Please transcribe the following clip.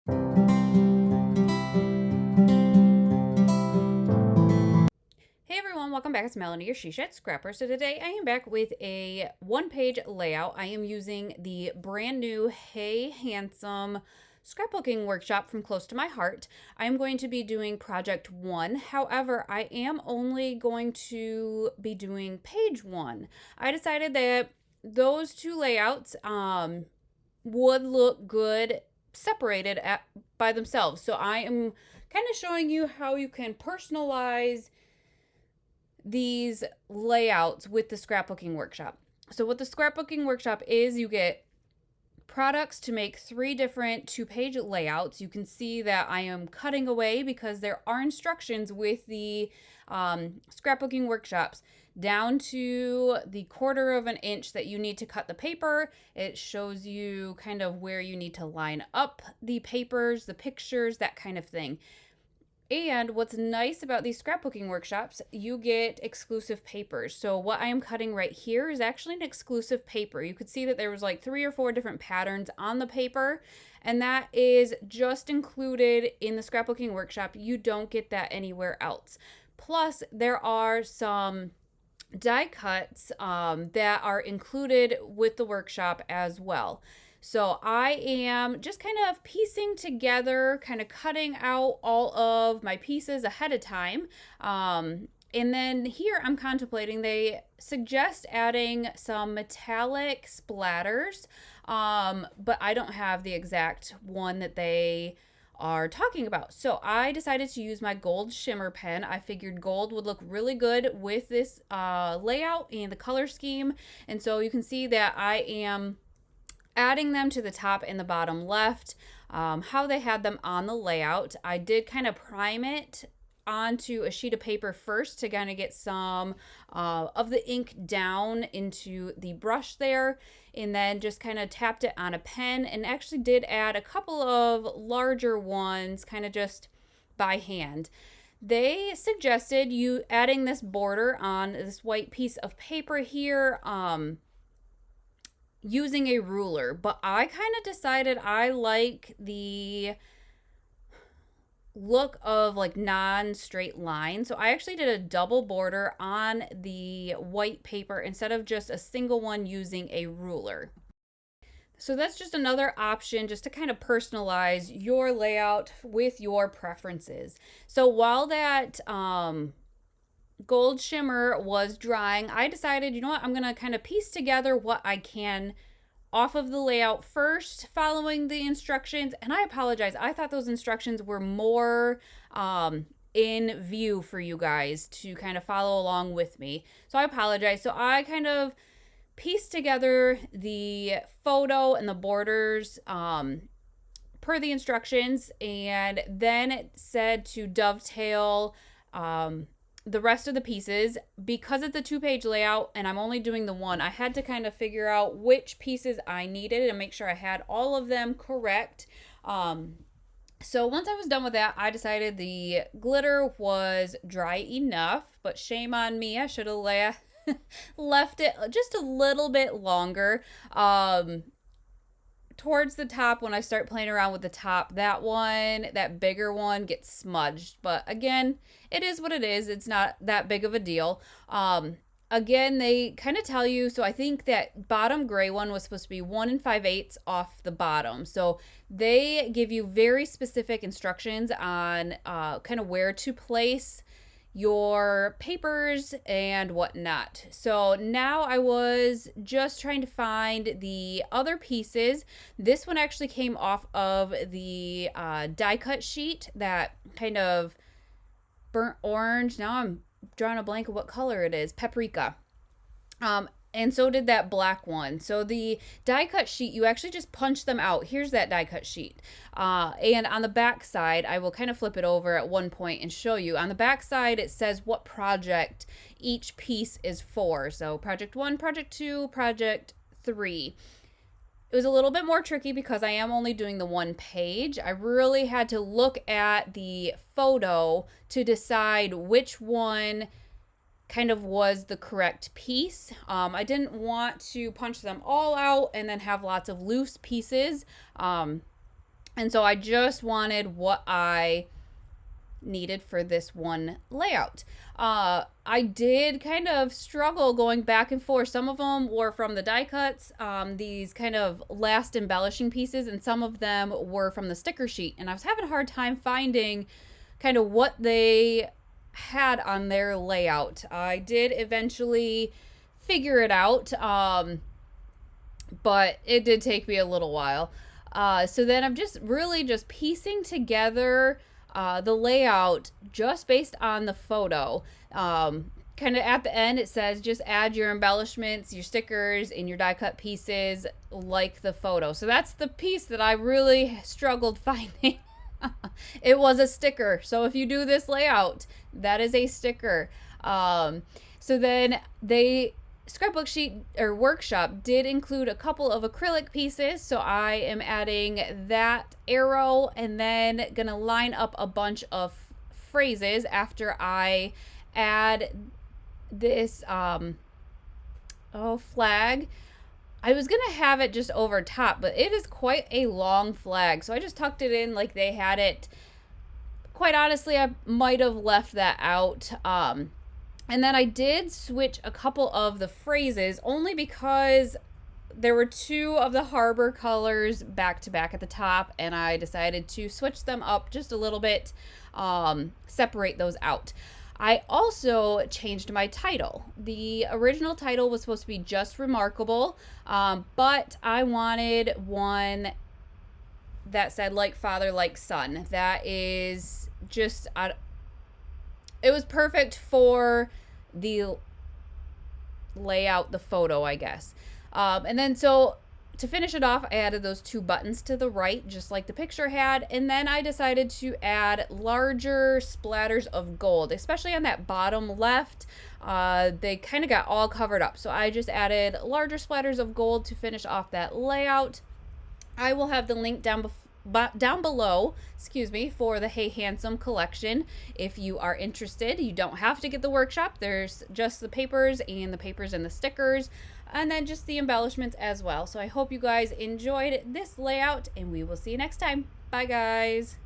Hey everyone, welcome back. It's Melanie, your She Shed Scrapper. So today I am back with a one-page layout. I am using the brand new Hey Handsome scrapbooking workshop from Close to My Heart. I am going to be doing project 1. However, I am only going to be doing page 1. I decided that those two layouts would look good separated by themselves. So I am kind of showing you how you can personalize these layouts with the scrapbooking workshop. So what the scrapbooking workshop is, you get products to make 3 different 2-page layouts. You can see that I am cutting away because there are instructions with the scrapbooking workshops down to the 1/4 of an inch that you need to cut the paper. It shows you kind of where you need to line up the papers, the pictures, that kind of thing. And what's nice about these scrapbooking workshops, you get exclusive papers. So what I am cutting right here is actually an exclusive paper. You could see that there was like 3 or 4 different patterns on the paper, and that is just included in the scrapbooking workshop. You don't get that anywhere else. Plus, there are some die cuts that are included with the workshop as well. So I am just kind of piecing together, kind of cutting out all of my pieces ahead of time. And then here I'm contemplating, they suggest adding some metallic splatters, but I don't have the exact one that they are talking about. So I decided to use my gold shimmer pen. I figured gold would look really good with this layout and the color scheme. And so you can see that I am adding them to the top and the bottom left, how they had them on the layout. I did kind of prime it onto a sheet of paper first to kind of get some of the ink down into the brush there, and then just kind of tapped it on a pen, and actually did add a couple of larger ones kind of just by hand. They suggested you adding this border on this white piece of paper here, using a ruler, but I kind of decided I like the look of like non-straight line. So I actually did a double border on the white paper instead of just a single one using a ruler. So that's just another option just to kind of personalize your layout with your preferences. So while that gold shimmer was drying, I decided, you know what, I'm going to kind of piece together what I can off of the layout first, following the instructions. And I apologize, I thought those instructions were more in view for you guys to kind of follow along with me. So I apologize. So I kind of pieced together the photo and the borders per the instructions, and then it said to dovetail the rest of the pieces. Because it's a 2-page layout and I'm only doing the one, I had to kind of figure out which pieces I needed and make sure I had all of them correct. So once I was done with that, I decided the glitter was dry enough, but shame on me, I should have left it just a little bit longer. Towards the top, when I start playing around with the top, that bigger one gets smudged. But again, it is what it is. It's not that big of a deal. Again, they kind of tell you, so I think that bottom gray one was supposed to be 1 5/8 off the bottom. So they give you very specific instructions on kind of where to place your papers and whatnot. So now I was just trying to find the other pieces. This one actually came off of the die cut sheet, that kind of burnt orange. Now I'm drawing a blank of what color it is. Paprika. And so did that black one. So the die cut sheet, you actually just punch them out. Here's that die cut sheet. And on the back side, I will kind of flip it over at one point and show you. On the back side, it says what project each piece is for. So project 1, project 2, project 3. It was a little bit more tricky because I am only doing the 1 page. I really had to look at the photo to decide which one kind of was the correct piece. I didn't want to punch them all out and then have lots of loose pieces. And so I just wanted what I needed for this one layout. I did kind of struggle going back and forth. Some of them were from the die cuts, these kind of last embellishing pieces, and some of them were from the sticker sheet. And I was having a hard time finding kind of what they had on their layout. I did eventually figure it out, but it did take me a little while. So then I'm just really just piecing together the layout just based on the photo. Kind of at the end it says just add your embellishments, your stickers, and your die cut pieces like the photo. So that's the piece that I really struggled finding. It was a sticker. So if you do this layout, that is a sticker. So then Scrapbook sheet or workshop did include a couple of acrylic pieces, so I am adding that arrow and then gonna line up a bunch of phrases after I add this flag. I was gonna have it just over top, but it is quite a long flag, so I just tucked it in like they had it. Quite honestly, I might have left that out. And then I did switch a couple of the phrases only because there were two of the harbor colors back to back at the top, and I decided to switch them up just a little bit, separate those out. I also changed my title. The original title was supposed to be just Remarkable, but I wanted one that said like father, like son. That is just, it was perfect for the layout, the photo, I guess. And then so to finish it off, I added those two buttons to the right, just like the picture had. And then I decided to add larger splatters of gold, especially on that bottom left. They kind of got all covered up. So I just added larger splatters of gold to finish off that layout. I will have the link down below, for the Hey Handsome collection. If you are interested, you don't have to get the workshop. There's just the papers and the stickers, and then just the embellishments as well. So I hope you guys enjoyed this layout, and we will see you next time. Bye, guys.